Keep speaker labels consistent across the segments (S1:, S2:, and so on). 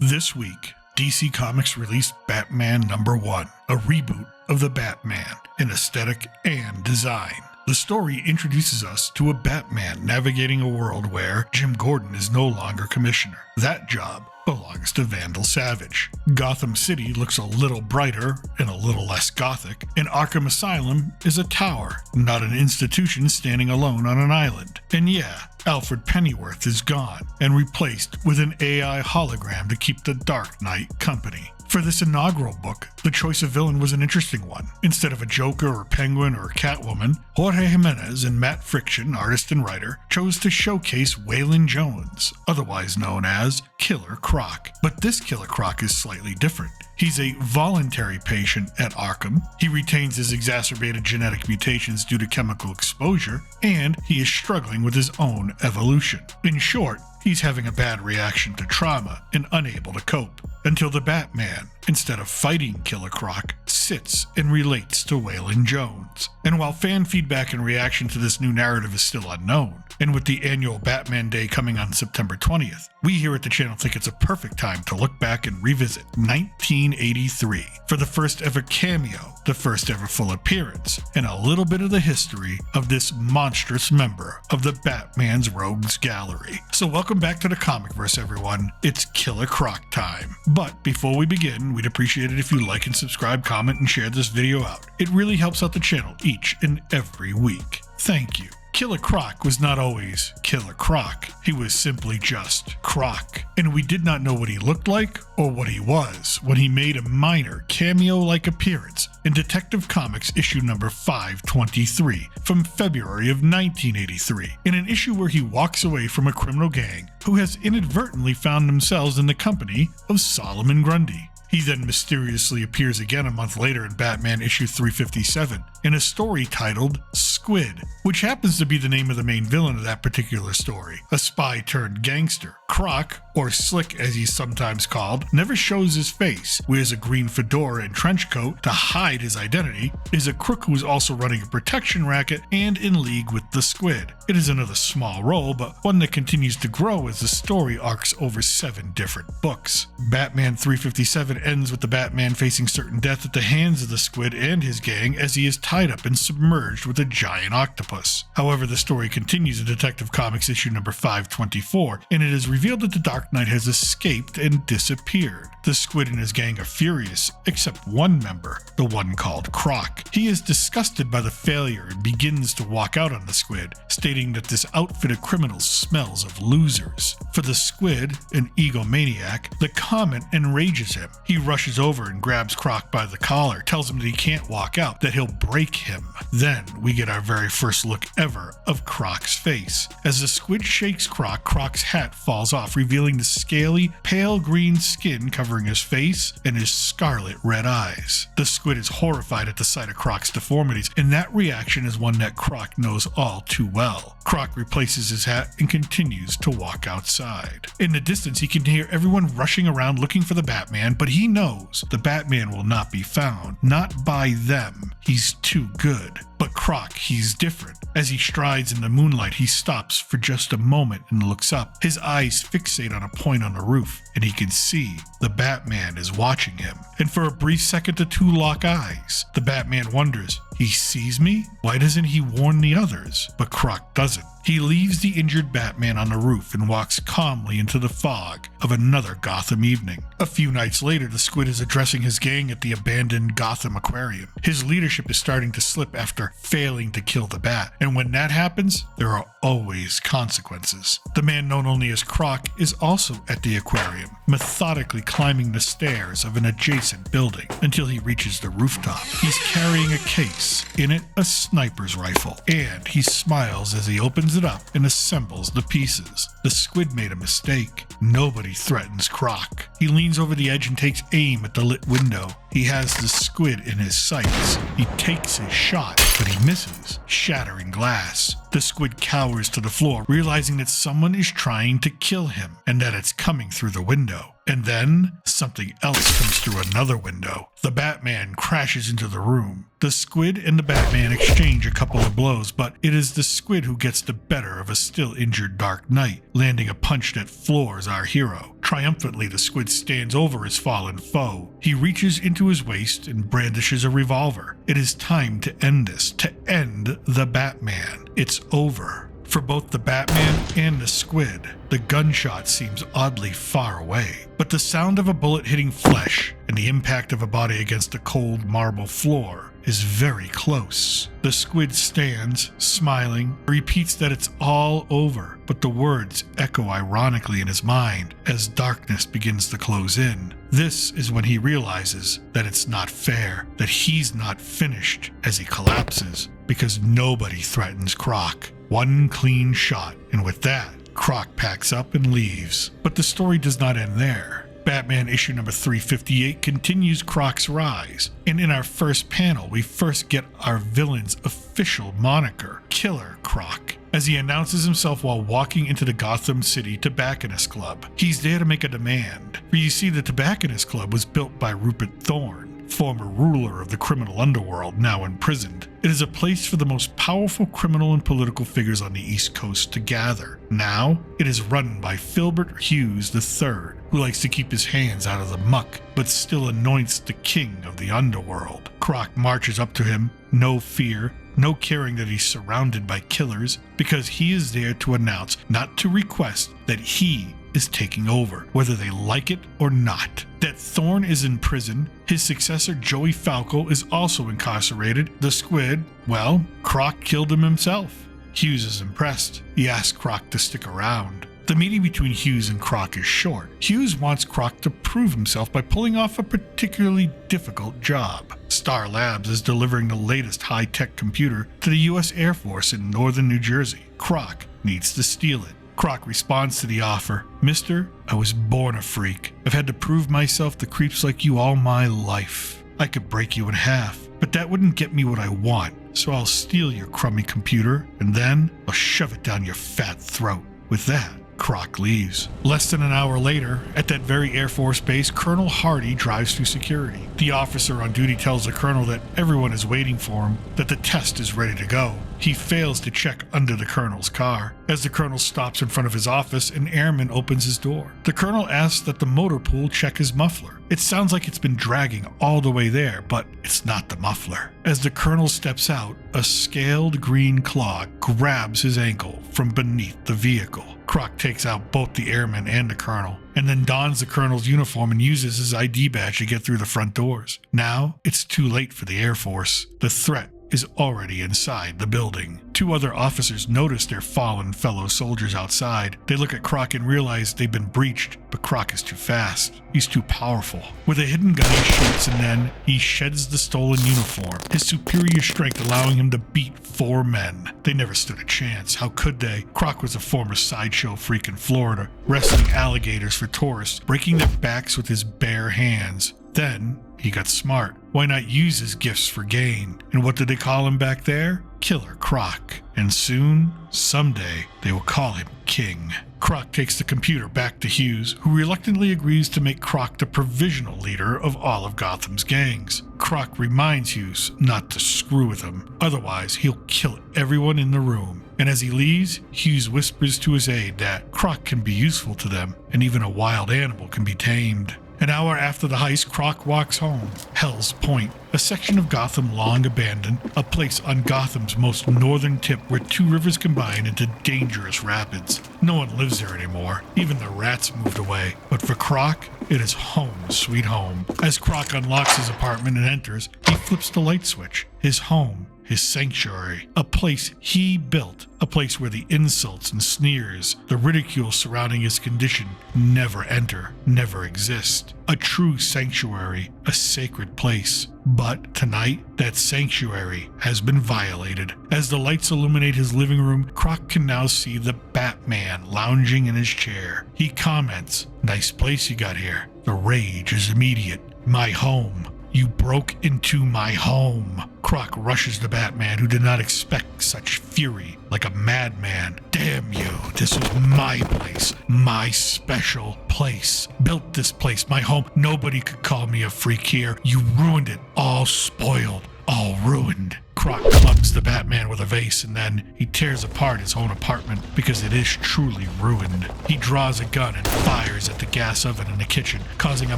S1: This week, DC Comics released Batman #1, a reboot of the Batman in aesthetic and design. The story introduces us to a Batman navigating a world where Jim Gordon is no longer commissioner. That job belongs to Vandal Savage. Gotham City looks a little brighter and a little less gothic, and Arkham Asylum is a tower, not an institution standing alone on an island. And yeah, Alfred Pennyworth is gone and replaced with an AI hologram to keep the Dark Knight company. For this inaugural book, the choice of villain was an interesting one. Instead of a Joker or Penguin or Catwoman, Jorge Jimenez and Matt Friction, artist and writer, chose to showcase Waylon Jones, otherwise known as Killer Croc. But this Killer Croc is slightly different. He's a voluntary patient at Arkham, he retains his exacerbated genetic mutations due to chemical exposure, and he is struggling with his own evolution. In short, he's having a bad reaction to trauma and unable to cope. Until the Batman, instead of fighting Killer Croc, sits and relates to Waylon Jones. And while fan feedback and reaction to this new narrative is still unknown, and with the annual Batman Day coming on September 20th, we here at the channel think it's a perfect time to look back and revisit 1983 for the first ever cameo, the first ever full appearance, and a little bit of the history of this monstrous member of the Batman's Rogues Gallery. So welcome back to the Comicverse, everyone. It's Killer Croc time. But before we begin, we'd appreciate it if you like and subscribe, comment, and share this video out. It really helps out the channel each and every week. Thank you. Killer Croc was not always Killer Croc. He was simply just Croc. And we did not know what he looked like or what he was when he made a minor cameo-like appearance in Detective Comics issue number 523 from February of 1983, in an issue where he walks away from a criminal gang who has inadvertently found themselves in the company of Solomon Grundy. He then mysteriously appears again a month later in Batman issue 357 in a story titled Squid, which happens to be the name of the main villain of that particular story, a spy turned gangster. Croc, or Slick as he's sometimes called, never shows his face, wears a green fedora and trench coat to hide his identity, is a crook who is also running a protection racket, and in league with the Squid. It is another small role, but one that continues to grow as the story arcs over 7 different books. Batman 357 ends with the Batman facing certain death at the hands of the Squid and his gang as he is tied up and submerged with a giant octopus. However, the story continues in Detective Comics issue number 524, and it is revealed that the Dark Knight has escaped and disappeared. The Squid and his gang are furious, except one member, the one called Croc. He is disgusted by the failure and begins to walk out on the Squid, stating that this outfit of criminals smells of losers. For the Squid, an egomaniac, the comment enrages him. He rushes over and grabs Croc by the collar, tells him that he can't walk out, that he'll break him. Then we get our very first look ever of Croc's face. As the Squid shakes Croc, Croc's hat falls off, revealing the scaly, pale green skin covering his face and his scarlet red eyes. The Squid is horrified at the sight of Croc's deformities, and that reaction is one that Croc knows all too well. Croc replaces his hat and continues to walk outside. In the distance, he can hear everyone rushing around looking for the Batman, but he knows the Batman will not be found. Not by them. He's too good. But Croc, he's different. As he strides in the moonlight, he stops for just a moment and looks up. His eyes fixate on a point on the roof, and he can see the Batman is watching him. And for a brief second, the two lock eyes. The Batman wonders, he sees me? Why doesn't he warn the others? But Croc doesn't. He leaves the injured Batman on the roof and walks calmly into the fog of another Gotham evening. A few nights later, the Squid is addressing his gang at the abandoned Gotham Aquarium. His leadership is starting to slip after failing to kill the Bat, and when that happens, there are always consequences. The man known only as Croc is also at the aquarium, methodically climbing the stairs of an adjacent building until he reaches the rooftop. He's carrying a case, in it a sniper's rifle, and he smiles as he opens it up and assembles the pieces. The Squid made a mistake. Nobody threatens Croc. He leans over the edge and takes aim at the lit window. He has the Squid in his sights. He takes his shot, but he misses, shattering glass. The squid cowers to the floor, realizing that someone is trying to kill him and that it's coming through the window. And then something else comes through another window. The Batman crashes into the room. The squid and the Batman exchange a couple of blows, but it is the squid who gets the better of a still injured Dark Knight, landing a punch that floors our hero. Triumphantly, the squid stands over his fallen foe. He reaches into his waist and brandishes a revolver. It is time to end this, to end the Batman. It's over. For both the Batman and the squid, the gunshot seems oddly far away, but the sound of a bullet hitting flesh and the impact of a body against a cold marble floor is very close. The squid stands, smiling, repeats that it's all over, but the words echo ironically in his mind as darkness begins to close in. This is when he realizes that it's not fair, that he's not finished as he collapses, because nobody threatens Croc. One clean shot, and with that, Croc packs up and leaves. But the story does not end there. Batman issue number 358 continues Croc's rise, and in our first panel, we first get our villain's official moniker, Killer Croc, as he announces himself while walking into the Gotham City Tobacconist Club. He's there to make a demand, for you see the Tobacconist Club was built by Rupert Thorne, former ruler of the criminal underworld, now imprisoned. It is a place for the most powerful criminal and political figures on the East Coast to gather. Now, it is run by Filbert Hughes III, who likes to keep his hands out of the muck, but still anoints the king of the underworld. Croc marches up to him, no fear, no caring that he's surrounded by killers, because he is there to announce, not to request, that he is taking over, whether they like it or not. That Thorne is in prison, his successor Joey Falco is also incarcerated. The squid, well, Croc killed him himself. Hughes is impressed. He asks Croc to stick around. The meeting between Hughes and Croc is short. Hughes wants Croc to prove himself by pulling off a particularly difficult job. Star Labs is delivering the latest high-tech computer to the U.S. Air Force in northern New Jersey. Croc needs to steal it. Croc responds to the offer. Mister, I was born a freak. I've had to prove myself to creeps like you all my life. I could break you in half, but that wouldn't get me what I want. So I'll steal your crummy computer, and then I'll shove it down your fat throat. With that, Croc leaves. Less than an hour later, at that very Air Force base, Colonel Hardy drives through security. The officer on duty tells the colonel that everyone is waiting for him, that the test is ready to go. He fails to check under the colonel's car. As the colonel stops in front of his office, an airman opens his door. The colonel asks that the motor pool check his muffler. It sounds like it's been dragging all the way there, but it's not the muffler. As the colonel steps out, a scaled green claw grabs his ankle from beneath the vehicle. Croc takes out both the airman and the colonel, and then dons the colonel's uniform and uses his ID badge to get through the front doors. Now, it's too late for the Air Force. The threat is already inside the building. Two other officers notice their fallen fellow soldiers outside. They look at Croc and realize they've been breached, but Croc is too fast. He's too powerful. With a hidden gun he shoots, and then he sheds the stolen uniform, his superior strength allowing him to beat 4 men. They never stood a chance. How could they? Croc was a former sideshow freak in Florida, wrestling alligators for tourists, breaking their backs with his bare hands. Then he got smart. Why not use his gifts for gain? And what did they call him back there? Killer Croc. And soon, someday, they will call him King. Croc takes the computer back to Hughes, who reluctantly agrees to make Croc the provisional leader of all of Gotham's gangs. Croc reminds Hughes not to screw with him, otherwise he'll kill everyone in the room. And as he leaves, Hughes whispers to his aide that Croc can be useful to them, and even a wild animal can be tamed. An hour after the heist, Croc walks home. Hell's Point, a section of Gotham long abandoned, a place on Gotham's most northern tip where 2 rivers combine into dangerous rapids. No one lives there anymore. Even the rats moved away. But for Croc, it is home sweet home. As Croc unlocks his apartment and enters, he flips the light switch. His home, his sanctuary, a place he built, a place where the insults and sneers, the ridicule surrounding his condition never enter, never exist. A true sanctuary, a sacred place. But tonight, that sanctuary has been violated. As the lights illuminate his living room, Croc can now see the Batman lounging in his chair. He comments, "Nice place you got here. The rage is immediate. My home. You broke into my home. Croc rushes the Batman, who did not expect such fury, like a madman. Damn you, this was my place, my special place. Built this place, my home. Nobody could call me a freak here. You ruined it, all spoiled, all ruined. Croc clubs the Batman with a vase, and then he tears apart his own apartment because it is truly ruined. He draws a gun and fires at the gas oven in the kitchen, causing a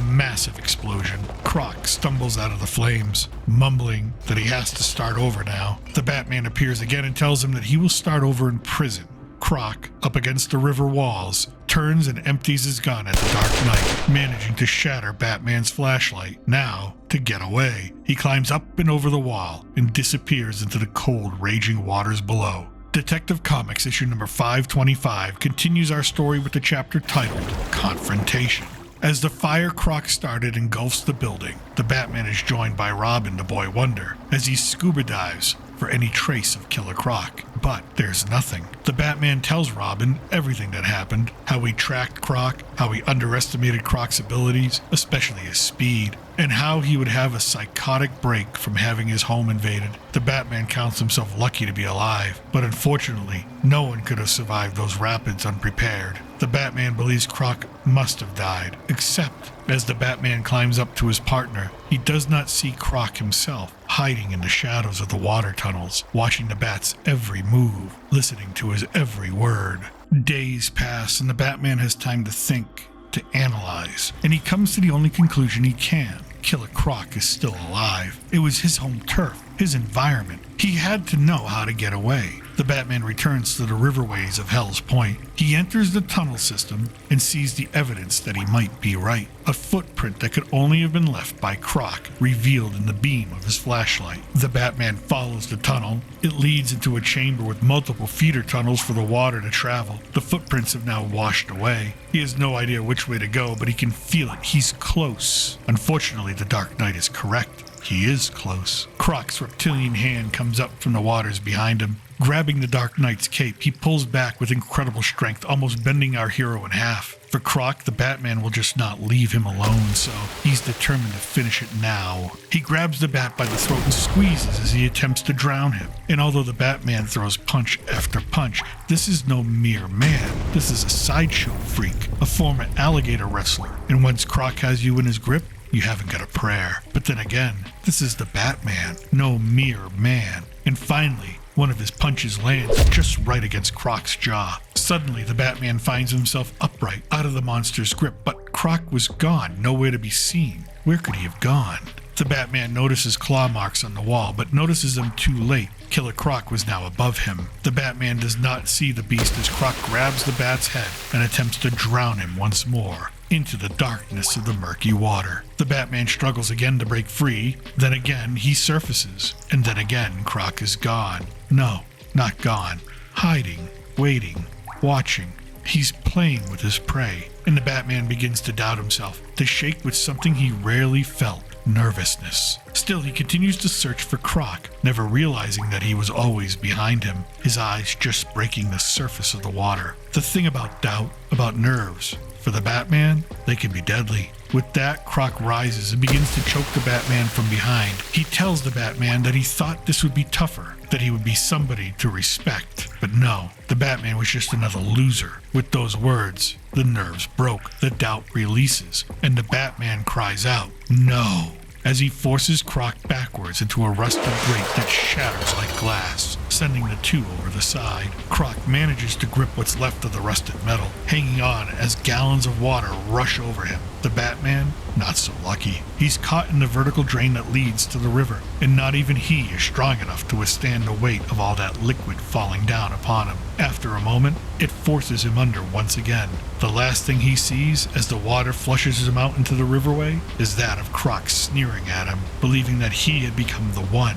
S1: massive explosion. Croc stumbles out of the flames, mumbling that he has to start over now. The Batman appears again and tells him that he will start over in prison. Croc, up against the river walls, turns and empties his gun at the Dark Knight, managing to shatter Batman's flashlight. Now, to get away, he climbs up and over the wall and disappears into the cold, raging waters below. Detective Comics issue number 525 continues our story with the chapter titled Confrontation. As the fire Croc started engulfs the building, the Batman is joined by Robin, the Boy Wonder, as he scuba dives for any trace of Killer Croc. But there's nothing. The Batman tells Robin everything that happened, how he tracked Croc, how he underestimated Croc's abilities, especially his speed, and how he would have a psychotic break from having his home invaded. The Batman counts himself lucky to be alive, but unfortunately, no one could have survived those rapids unprepared. The Batman believes Croc must have died, except as the Batman climbs up to his partner, he does not see Croc himself, hiding in the shadows of the water tunnels, watching the Bat's every move, listening to his every word. Days pass and the Batman has time to think, to analyze, and he comes to the only conclusion he can. Killer Croc is still alive. It was his home turf, his environment. He had to know how to get away. The Batman returns to the riverways of Hell's Point. He enters the tunnel system and sees the evidence that he might be right. A footprint that could only have been left by Croc, revealed in the beam of his flashlight. The Batman follows the tunnel. It leads into a chamber with multiple feeder tunnels for the water to travel. The footprints have now washed away. He has no idea which way to go, but he can feel it. He's close. Unfortunately, the Dark Knight is correct. He is close. Croc's reptilian hand comes up from the waters behind him. Grabbing the Dark Knight's cape, he pulls back with incredible strength, almost bending our hero in half. For Croc, the Batman will just not leave him alone, so he's determined to finish it now. He grabs the Bat by the throat and squeezes as he attempts to drown him. And although the Batman throws punch after punch, this is no mere man. This is a sideshow freak, a former alligator wrestler. And once Croc has you in his grip, you haven't got a prayer. But then again, this is the Batman, no mere man. And finally, one of his punches lands just right against Croc's jaw. Suddenly, the Batman finds himself upright, out of the monster's grip, but Croc was gone, nowhere to be seen. Where could he have gone? The Batman notices claw marks on the wall, but notices them too late. Killer Croc was now above him. The Batman does not see the beast as Croc grabs the Bat's head and attempts to drown him once more into the darkness of the murky water. The Batman struggles again to break free, then again he surfaces, and then again Croc is gone. No, not gone. Hiding, waiting, watching. He's playing with his prey, and the Batman begins to doubt himself, to shake with something he rarely felt. Nervousness. Still, he continues to search for Croc, never realizing that he was always behind him, his eyes just breaking the surface of the water. The thing about doubt, about nerves, for the Batman, they can be deadly. With that, Croc rises and begins to choke the Batman from behind. He tells the Batman that he thought this would be tougher, that he would be somebody to respect. But no, the Batman was just another loser. With those words, the nerves broke, the doubt releases, and the Batman cries out, "No!" as he forces Croc backwards into a rusted grate that shatters like glass, sending the two over the side. Croc manages to grip what's left of the rusted metal, hanging on as gallons of water rush over him. The Batman, not so lucky. He's caught in the vertical drain that leads to the river, and not even he is strong enough to withstand the weight of all that liquid falling down upon him. After a moment, it forces him under once again. The last thing he sees as the water flushes him out into the riverway is that of Croc sneering at him, believing that he had become the one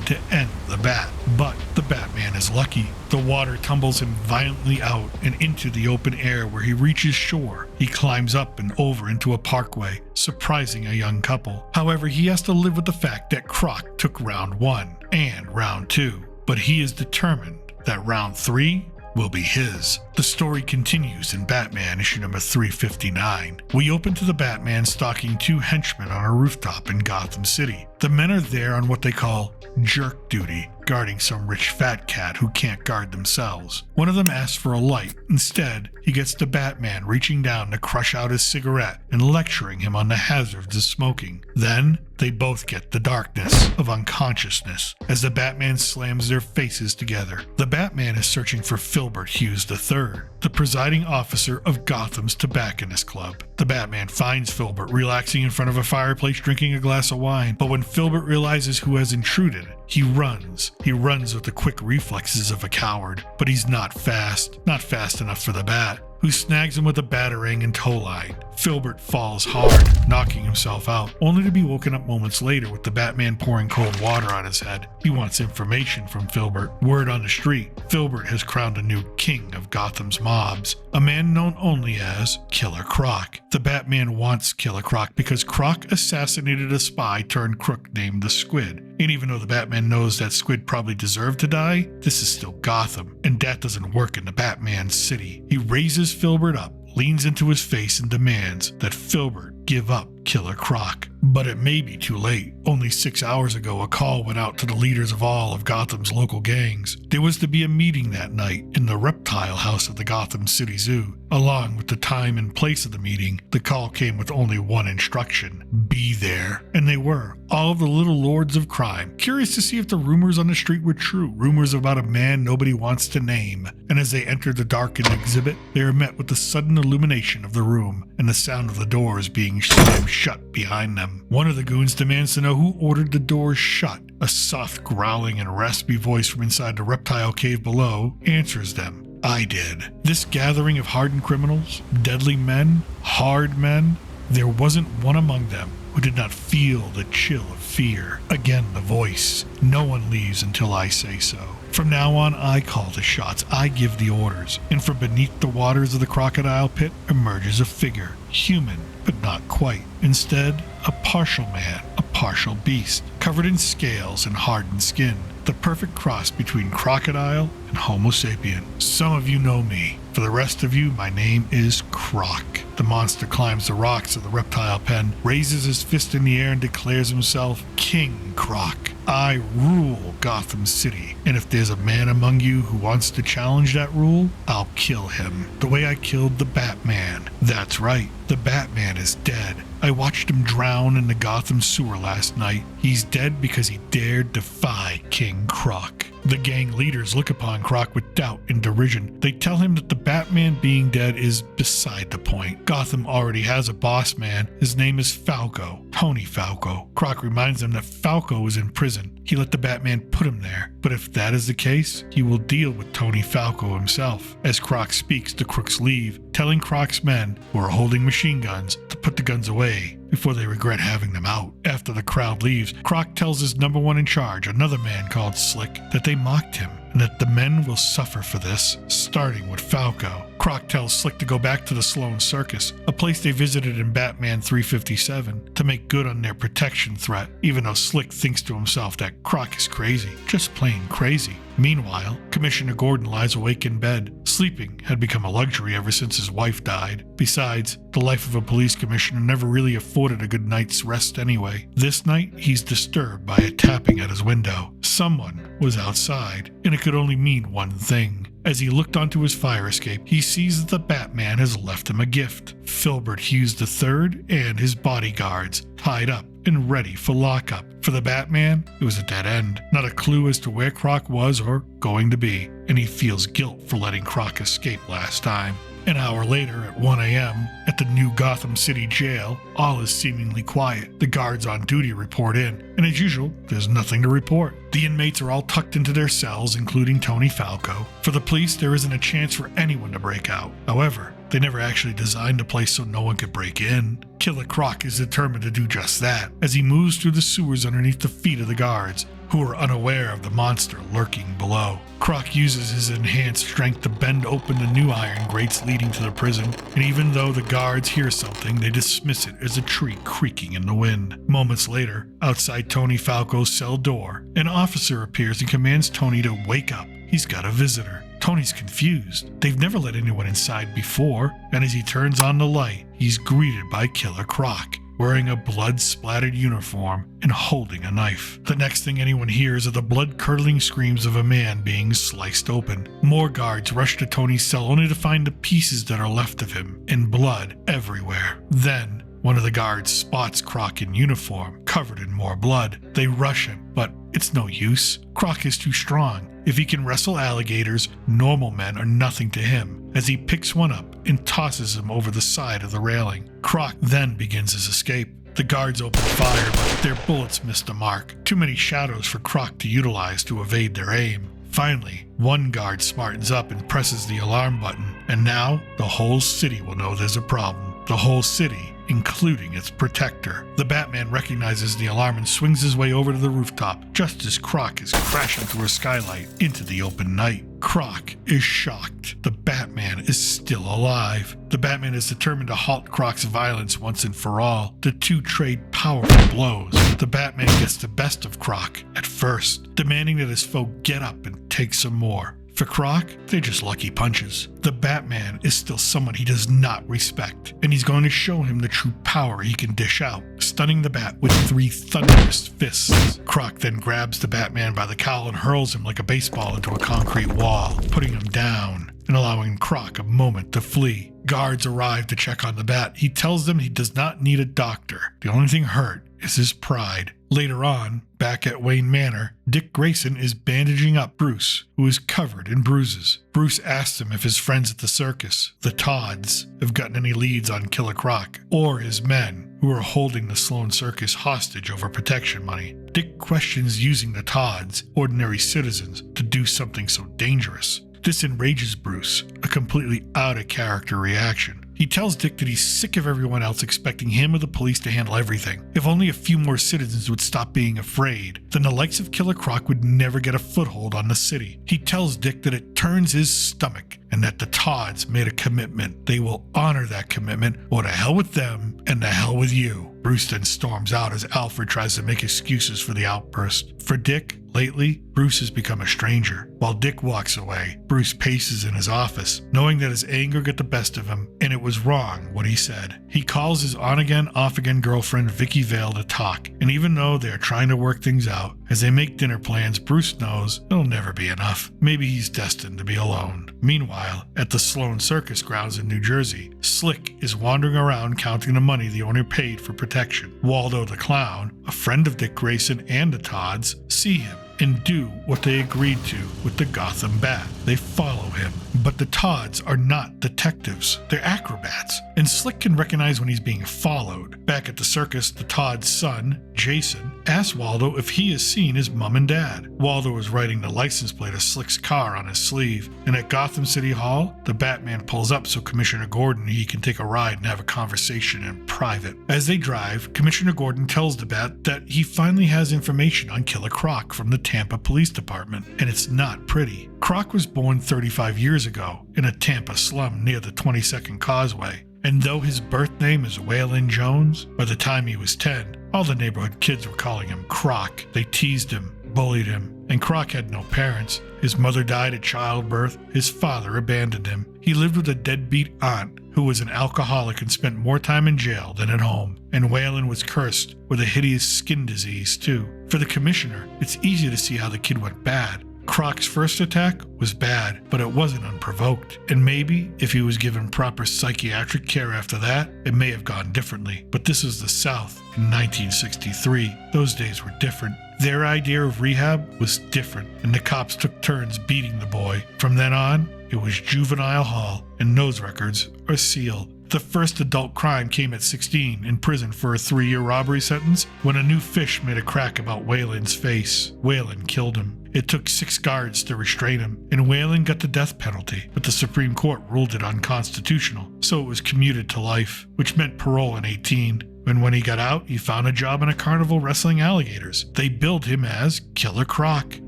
S1: to end the Bat. But the Batman is lucky. The water tumbles him violently out and into the open air where he reaches shore. He climbs up and over into a parkway, surprising a young couple. However, he has to live with the fact that Croc took round 1 and round 2. But he is determined that round 3 will be his. The story continues in Batman issue number 359. We open to the Batman stalking two henchmen on a rooftop in Gotham City. The men are there on what they call jerk duty, guarding some rich fat cat who can't guard themselves. One of them asks for a light. Instead, he gets the Batman reaching down to crush out his cigarette and lecturing him on the hazards of smoking. Then, they both get the darkness of unconsciousness as the Batman slams their faces together. The Batman is searching for Filbert Hughes III, the presiding officer of Gotham's Tobacconist Club. The Batman finds Filbert relaxing in front of a fireplace drinking a glass of wine, but when Filbert realizes who has intruded, he runs. He runs with the quick reflexes of a coward, but he's not fast enough for the Bat, who snags him with a batarang and tow line. Filbert falls hard, knocking himself out, only to be woken up moments later with the Batman pouring cold water on his head. He wants information from Filbert. Word on the street, Filbert has crowned a new king of Gotham's mobs, a man known only as Killer Croc. The Batman wants Killer Croc because Croc assassinated a spy turned crook named the Squid. And even though the Batman knows that Squid probably deserved to die, this is still Gotham, and that doesn't work in the Batman city. He raises Filbert up, leans into his face and demands that Filbert give up Killer Croc. But it may be too late. Only 6 hours ago, a call went out to the leaders of all of Gotham's local gangs. There was to be a meeting that night in the reptile house of the Gotham City Zoo. Along with the time and place of the meeting, the call came with only one instruction: be there. And they were. All of the little lords of crime, curious to see if the rumors on the street were true, rumors about a man nobody wants to name. And as they entered the darkened exhibit, they were met with the sudden illumination of the room and the sound of the doors being slammed shut behind them. One of the goons demands to know who ordered the doors shut. A soft growling and raspy voice from inside the reptile cave below answers them. I did. This gathering of hardened criminals, deadly men, hard men, there wasn't one among them who did not feel the chill of fear. Again, the voice. No one leaves until I say so. From now on, I call the shots, I give the orders, and from beneath the waters of the crocodile pit emerges a figure, human, but not quite. Instead, a partial man, a partial beast, covered in scales and hardened skin, the perfect cross between crocodile and Homo sapien. Some of you know me. For the rest of you, my name is Croc. The monster climbs the rocks of the reptile pen, raises his fist in the air and declares himself King Croc. I rule Gotham City, and if there's a man among you who wants to challenge that rule, I'll kill him. The way I killed the Batman. That's right, the Batman is dead. I watched him drown in the Gotham sewer last night. He's dead because he dared defy King Croc. The gang leaders look upon Croc with doubt and derision. They tell him that the Batman being dead is beside the point. Gotham already has a boss man. His name is Falco, Tony Falco. Croc reminds them that Falco is in prison. He let the Batman put him there. But if that is the case, he will deal with Tony Falco himself. As Croc speaks, the crooks leave, telling Croc's men, who are holding machine guns, to put the guns away before they regret having them out. After the crowd leaves, Croc tells his number one in charge, another man called Slick, that they mocked him and that the men will suffer for this, starting with Falco. Croc tells Slick to go back to the Sloan Circus, a place they visited in Batman 357, to make good on their protection threat, even though Slick thinks to himself that Croc is crazy, just plain crazy. Meanwhile, Commissioner Gordon lies awake in bed. Sleeping had become a luxury ever since his wife died. Besides, the life of a police commissioner never really afforded a good night's rest anyway. This night, he's disturbed by a tapping at his window. Someone was outside, and it could only mean one thing. As he looked onto his fire escape, he sees that the Batman has left him a gift. Filbert Hughes III and his bodyguards, tied up and ready for lockup. For the Batman, it was a dead end. Not a clue as to where Croc was or going to be, and he feels guilt for letting Croc escape last time. An hour later, at 1 a.m., at the new Gotham City jail, all is seemingly quiet. The guards on duty report in, and as usual, there's nothing to report. The inmates are all tucked into their cells, including Tony Falco. For the police, there isn't a chance for anyone to break out. However, they never actually designed the place so no one could break in. Killer Croc is determined to do just that, as he moves through the sewers underneath the feet of the guards, who are unaware of the monster lurking below. Croc uses his enhanced strength to bend open the new iron grates leading to the prison, and even though the guards hear something, they dismiss it as a tree creaking in the wind. Moments later, outside Tony Falco's cell door, an officer appears and commands Tony to wake up. He's got a visitor. Tony's confused. They've never let anyone inside before, and as he turns on the light, he's greeted by Killer Croc, wearing a blood-splattered uniform and holding a knife. The next thing anyone hears are the blood-curdling screams of a man being sliced open. More guards rush to Tony's cell only to find the pieces that are left of him, and blood everywhere. Then, one of the guards spots Croc in uniform, covered in more blood. They rush him, but it's no use. Croc is too strong. If he can wrestle alligators, normal men are nothing to him, as he picks one up and tosses him over the side of the railing. Croc then begins his escape. The guards open fire, but their bullets miss the mark. Too many shadows for Croc to utilize to evade their aim. Finally, one guard smartens up and presses the alarm button, and now the whole city will know there's a problem. The whole city, including its protector. The Batman recognizes the alarm and swings his way over to the rooftop, just as Croc is crashing through a skylight into the open night. Croc is shocked. The Batman is still alive. The Batman is determined to halt Croc's violence once and for all. The two trade powerful blows. The Batman gets the best of Croc at first, demanding that his foe get up and take some more. For Croc, they're just lucky punches. The Batman is still someone he does not respect, and he's going to show him the true power he can dish out, stunning the Bat with 3 thunderous fists. Croc then grabs the Batman by the cowl and hurls him like a baseball into a concrete wall, putting him down and allowing Croc a moment to flee. Guards arrive to check on the Bat. He tells them he does not need a doctor. The only thing hurt is his pride. Later on, back at Wayne Manor, Dick Grayson is bandaging up Bruce, who is covered in bruises. Bruce asks him if his friends at the circus, the Todds, have gotten any leads on Killer Croc, or his men, who are holding the Sloan Circus hostage over protection money. Dick questions using the Todds, ordinary citizens, to do something so dangerous. This enrages Bruce, a completely out-of-character reaction. He tells Dick that he's sick of everyone else expecting him or the police to handle everything. If only a few more citizens would stop being afraid, then the likes of Killer Croc would never get a foothold on the city. He tells Dick that it turns his stomach and that the Todds made a commitment. They will honor that commitment, or to hell with them and to hell with you. Bruce then storms out as Alfred tries to make excuses for the outburst. For Dick, lately, Bruce has become a stranger. While Dick walks away, Bruce paces in his office, knowing that his anger got the best of him, and it was wrong what he said. He calls his on-again, off-again girlfriend Vicky Vale to talk, and even though they are trying to work things out, as they make dinner plans, Bruce knows it'll never be enough. Maybe he's destined to be alone. Meanwhile, at the Sloan Circus grounds in New Jersey, Slick is wandering around counting the money the owner paid for protection. Waldo the Clown, a friend of Dick Grayson and the Todds, see him and do what they agreed to with the Gotham Bat. They follow him. But the Todds are not detectives. They're acrobats, and Slick can recognize when he's being followed. Back at the circus, the Todd's son, Jason, asks Waldo if he has seen his mom and dad. Waldo is writing the license plate of Slick's car on his sleeve, and at Gotham City Hall, the Batman pulls up so Commissioner Gordon and he can take a ride and have a conversation in private. As they drive, Commissioner Gordon tells the Bat that he finally has information on Killer Croc from the Tampa Police Department, and it's not pretty. Croc was born 35 years ago in a Tampa slum near the 22nd Causeway, and though his birth name is Waylon Jones, by the time he was 10, all the neighborhood kids were calling him Croc. They teased him, bullied him, and Croc had no parents. His mother died at childbirth, his father abandoned him. He lived with a deadbeat aunt who was an alcoholic and spent more time in jail than at home. And Waylon was cursed with a hideous skin disease too. For the commissioner, it's easy to see how the kid went bad. Croc's first attack was bad, but it wasn't unprovoked. And maybe if he was given proper psychiatric care after that, it may have gone differently. But this was the South in 1963. Those days were different. Their idea of rehab was different, and the cops took turns beating the boy. From then on, it was juvenile hall, and those records are sealed. The first adult crime came at 16 in prison for a 3-year robbery sentence when a new fish made a crack about Waylon's face. Waylon killed him. It took 6 guards to restrain him, and Waylon got the death penalty, but the Supreme Court ruled it unconstitutional, so it was commuted to life, which meant parole at 18. And when he got out, he found a job in a carnival wrestling alligators. They billed him as Killer Croc.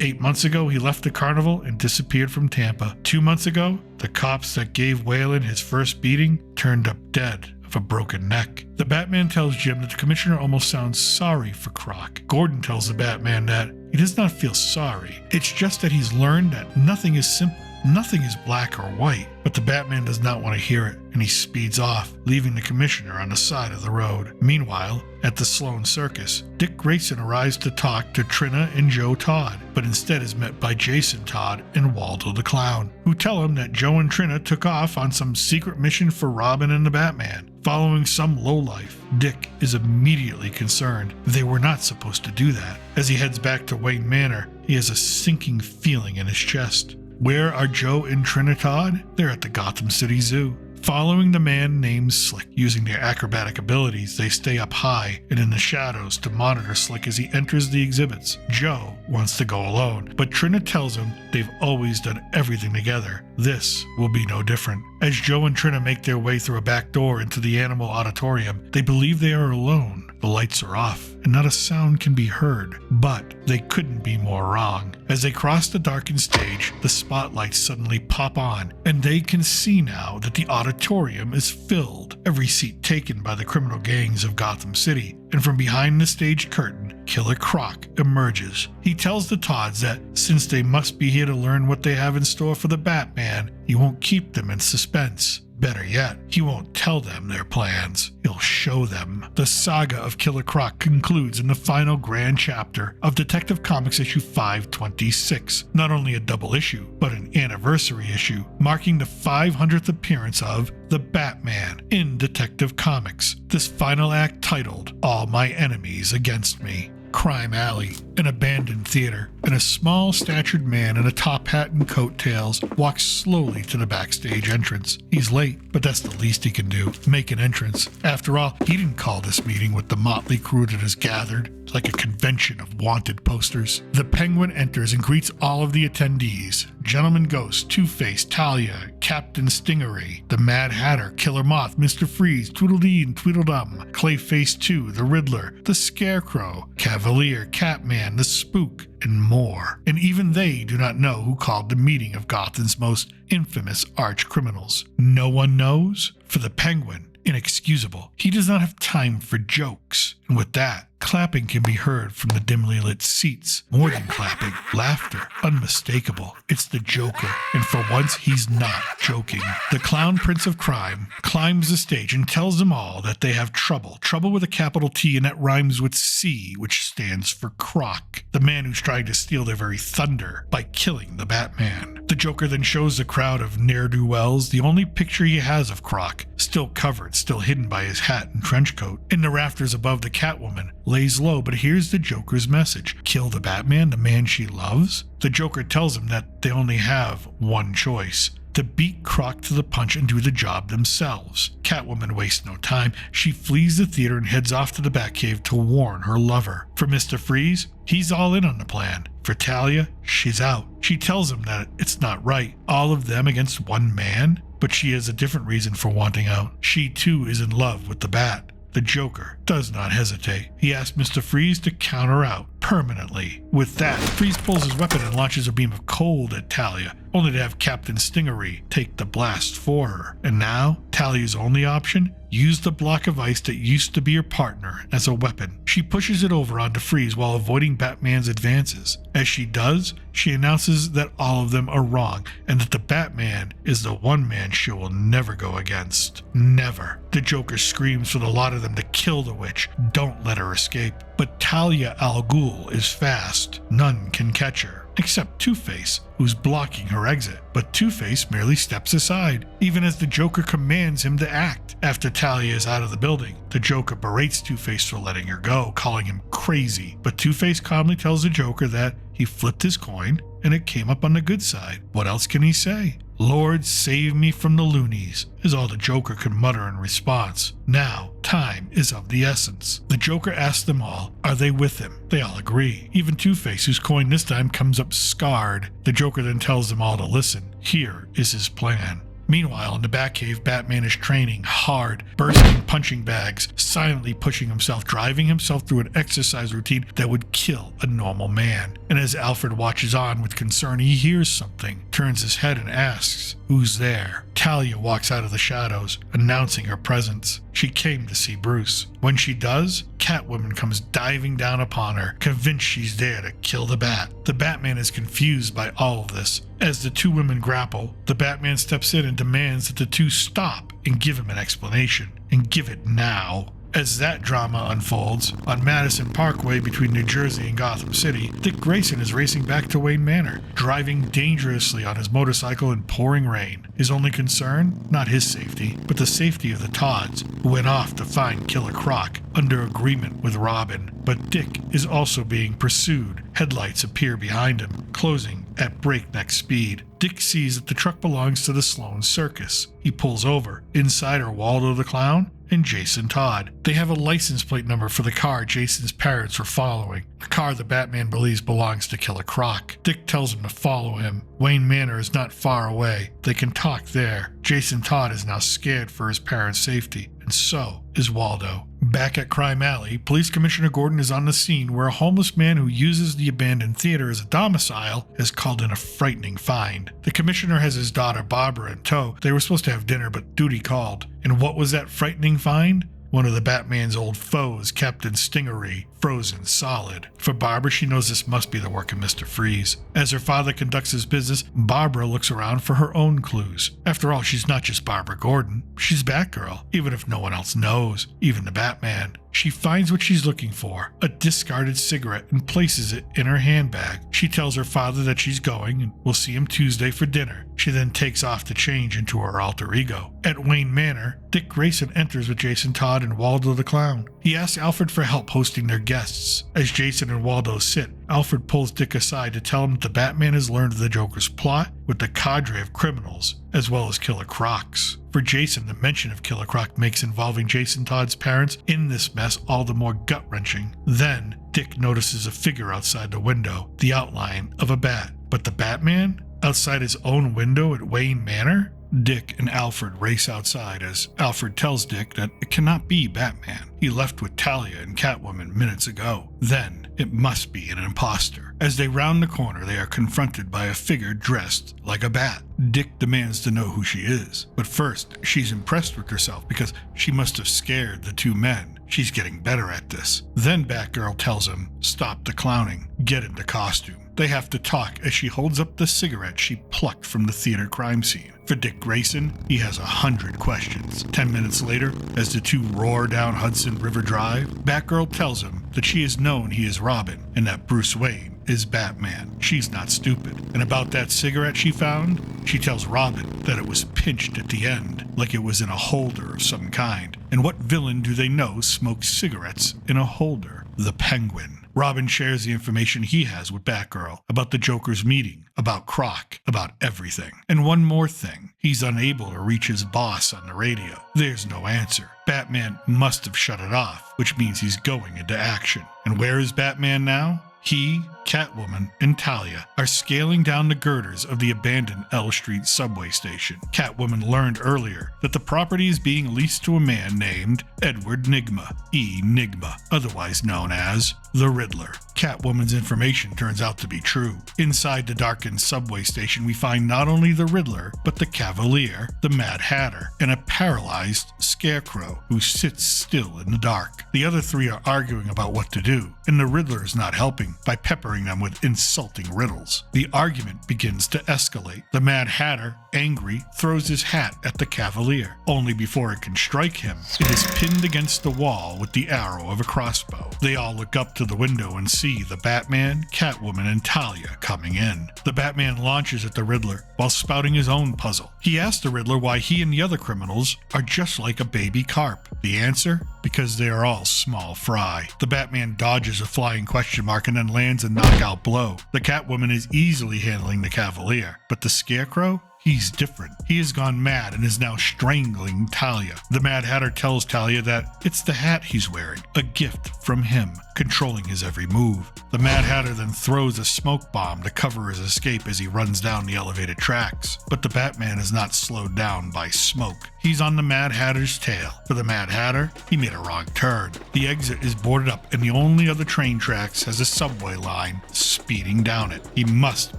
S1: 8 months ago, he left the carnival and disappeared from Tampa. 2 months ago, the cops that gave Waylon his first beating turned up dead of a broken neck. The Batman tells Jim that the commissioner almost sounds sorry for Croc. Gordon tells the Batman that he does not feel sorry. It's just that he's learned that nothing is simple. Nothing is black or white, but the Batman does not want to hear it, and he speeds off, leaving the commissioner on the side of the road. Meanwhile, at the Sloan Circus, Dick Grayson arrives to talk to Trina and Joe Todd, but instead is met by Jason Todd and Waldo the Clown, who tell him that Joe and Trina took off on some secret mission for Robin and the Batman. Following some lowlife, Dick is immediately concerned. They were not supposed to do that. As he heads back to Wayne Manor, he has a sinking feeling in his chest. Where are Joe and Trina Todd? They're at the Gotham City Zoo. Following the man named Slick, using their acrobatic abilities, they stay up high and in the shadows to monitor Slick as he enters the exhibits. Joe wants to go alone, but Trina tells him they've always done everything together. This will be no different. As Joe and Trina make their way through a back door into the Animal Auditorium, they believe they are alone. The lights are off, and not a sound can be heard, but they couldn't be more wrong. As they cross the darkened stage, the spotlights suddenly pop on, and they can see now that the auditorium is filled, every seat taken by the criminal gangs of Gotham City. And from behind the stage curtain, Killer Croc emerges. He tells the Todds that since they must be here to learn what they have in store for the Batman, he won't keep them in suspense. Better yet, he won't tell them their plans. He'll show them. The saga of Killer Croc concludes in the final grand chapter of Detective Comics issue 526. Not only a double issue, but an anniversary issue, marking the 500th appearance of the Batman in Detective Comics. This final act titled, All My Enemies Against Me. Crime Alley, an abandoned theater, and a small-statured man in a top hat and coattails walks slowly to the backstage entrance. He's late, but that's the least he can do, make an entrance. After all, he didn't call this meeting with the motley crew that has gathered. It's like a convention of wanted posters. The Penguin enters and greets all of the attendees. Gentleman Ghost, Two-Face, Talia, Captain Stingeray, the Mad Hatter, Killer Moth, Mr. Freeze, Tweedledee and Tweedledum, Clayface 2, the Riddler, the Scarecrow, Cavalier, Catman, the Spook, and more. And even they do not know who called the meeting of Gotham's most infamous arch-criminals. No one knows? For the Penguin, inexcusable. He does not have time for jokes. And with that, clapping can be heard from the dimly lit seats. More than clapping, laughter, unmistakable. It's the Joker, and for once he's not joking. The Clown Prince of Crime climbs the stage and tells them all that they have trouble with a capital T, and that rhymes with C, which stands for Croc, the man who's trying to steal their very thunder by killing the Batman. The Joker then shows the crowd of ne'er-do-wells the only picture he has of Croc, still covered, still hidden by his hat and trench coat. In the rafters above, the Catwoman lays low, but here's the Joker's message. Kill the Batman, the man she loves? The Joker tells him that they only have one choice: to beat Croc to the punch and do the job themselves. Catwoman wastes no time. She flees the theater and heads off to the Batcave to warn her lover. For Mr. Freeze, he's all in on the plan. For Talia, she's out. She tells him that it's not right. All of them against one man? But she has a different reason for wanting out. She too is in love with the Bat. The Joker does not hesitate. He asks Mr. Freeze to count her out permanently. With that, Freeze pulls his weapon and launches a beam of cold at Talia, only to have Captain Stingeray take the blast for her. And now, Talia's only option? Use the block of ice that used to be her partner as a weapon. She pushes it over onto Freeze while avoiding Batman's advances. As she does, she announces that all of them are wrong and that the Batman is the one man she will never go against. Never. The Joker screams for the lot of them to kill the witch. Don't let her escape. But Talia al Ghul is fast. None can catch her, except Two-Face, who's blocking her exit. But Two-Face merely steps aside, even as the Joker commands him to act. After Talia is out of the building, the Joker berates Two-Face for letting her go, calling him crazy. But Two-Face calmly tells the Joker that he flipped his coin and it came up on the good side. What else can he say? Lord, save me from the loonies, is all the Joker could mutter in response. Now, time is of the essence. The Joker asks them all, are they with him? They all agree. Even Two-Face, whose coin this time comes up scarred. The Joker then tells them all to listen. Here is his plan. Meanwhile, in the Batcave, Batman is training hard, bursting punching bags, silently pushing himself, driving himself through an exercise routine that would kill a normal man. And as Alfred watches on with concern, he hears something, turns his head and asks, who's there? Talia walks out of the shadows, announcing her presence. She came to see Bruce. When she does, Catwoman comes diving down upon her, convinced she's there to kill the Bat. The Batman is confused by all of this, As the two women grapple, the Batman steps in and demands that the two stop and give him an explanation, and give it now. As that drama unfolds, on Madison Parkway between New Jersey and Gotham City, Dick Grayson is racing back to Wayne Manor, driving dangerously on his motorcycle in pouring rain. His only concern? Not his safety, but the safety of the Todds, who went off to find Killer Croc under agreement with Robin. But Dick is also being pursued. Headlights appear behind him, closing at breakneck speed. Dick sees that the truck belongs to the Sloan Circus. He pulls over. Inside are Waldo the Clown and Jason Todd. They have a license plate number for the car Jason's parents were following, the car the Batman believes belongs to Killer Croc. Dick tells him to follow him. Wayne Manor is not far away. They can talk there. Jason Todd is now scared for his parents' safety, and so is Waldo. Back at Crime Alley, Police Commissioner Gordon is on the scene where a homeless man who uses the abandoned theater as a domicile has called in a frightening find. The commissioner has his daughter Barbara in tow. They were supposed to have dinner, but duty called. And what was that frightening find? One of the Batman's old foes, Captain Stingery, frozen solid. For Barbara, she knows this must be the work of Mr. Freeze. As her father conducts his business, Barbara looks around for her own clues. After all, she's not just Barbara Gordon. She's Batgirl, even if no one else knows, even the Batman. She finds what she's looking for, a discarded cigarette, and places it in her handbag. She tells her father that she's going and will see him Tuesday for dinner. She then takes off to change into her alter ego. At Wayne Manor, Dick Grayson enters with Jason Todd and Waldo the Clown. He asks Alfred for help hosting their guests. As Jason and Waldo sit, Alfred pulls Dick aside to tell him that the Batman has learned of the Joker's plot with the cadre of criminals, as well as Killer Croc's. For Jason, the mention of Killer Croc makes involving Jason Todd's parents in this mess all the more gut-wrenching. Then, Dick notices a figure outside the window, the outline of a bat. But the Batman? Outside his own window at Wayne Manor? Dick and Alfred race outside as Alfred tells Dick that it cannot be Batman. He left with Talia and Catwoman minutes ago. Then, it must be an imposter. As they round the corner, they are confronted by a figure dressed like a bat. Dick demands to know who she is. But first, she's impressed with herself because she must have scared the two men. She's getting better at this. Then Batgirl tells him, stop the clowning, get into costume. They have to talk as she holds up the cigarette she plucked from the theater crime scene. For Dick Grayson, he has 100 questions. 10 minutes later, as the two roar down Hudson River Drive, Batgirl tells him that she has known he is Robin and that Bruce Wayne is Batman. She's not stupid. And about that cigarette she found, she tells Robin that it was pinched at the end, like it was in a holder of some kind. And what villain do they know smokes cigarettes in a holder? The Penguin. Robin shares the information he has with Batgirl about the Joker's meeting, about Croc, about everything. And one more thing, he's unable to reach his boss on the radio. There's no answer. Batman must have shut it off, which means he's going into action. And where is Batman now? He, Catwoman, and Talia are scaling down the girders of the abandoned L Street subway station. Catwoman learned earlier that the property is being leased to a man named Edward Nygma, Enigma, otherwise known as the Riddler. Catwoman's information turns out to be true. Inside the darkened subway station, we find not only the Riddler, but the Cavalier, the Mad Hatter, and a paralyzed Scarecrow who sits still in the dark. The other three are arguing about what to do, and the Riddler is not helping by peppering them with insulting riddles. The argument begins to escalate. The Mad Hatter, angry, throws his hat at the Cavalier. Only before it can strike him, it is pinned against the wall with the arrow of a crossbow. They all look up to the window and see the Batman, Catwoman, and Talia coming in. The Batman launches at the Riddler while spouting his own puzzle. He asks the Riddler why he and the other criminals are just like a baby carp. The answer? Because they are all small fry. The Batman dodges a flying question mark and then lands a knockout blow. The Catwoman is easily handling the Cavalier, but the Scarecrow? He's different. He has gone mad and is now strangling Talia. The Mad Hatter tells Talia that it's the hat he's wearing, a gift from him, controlling his every move. The Mad Hatter then throws a smoke bomb to cover his escape as he runs down the elevated tracks. But the Batman is not slowed down by smoke. He's on the Mad Hatter's tail. For the Mad Hatter, he made a wrong turn. The exit is boarded up and the only other train tracks has a subway line speeding down it. He must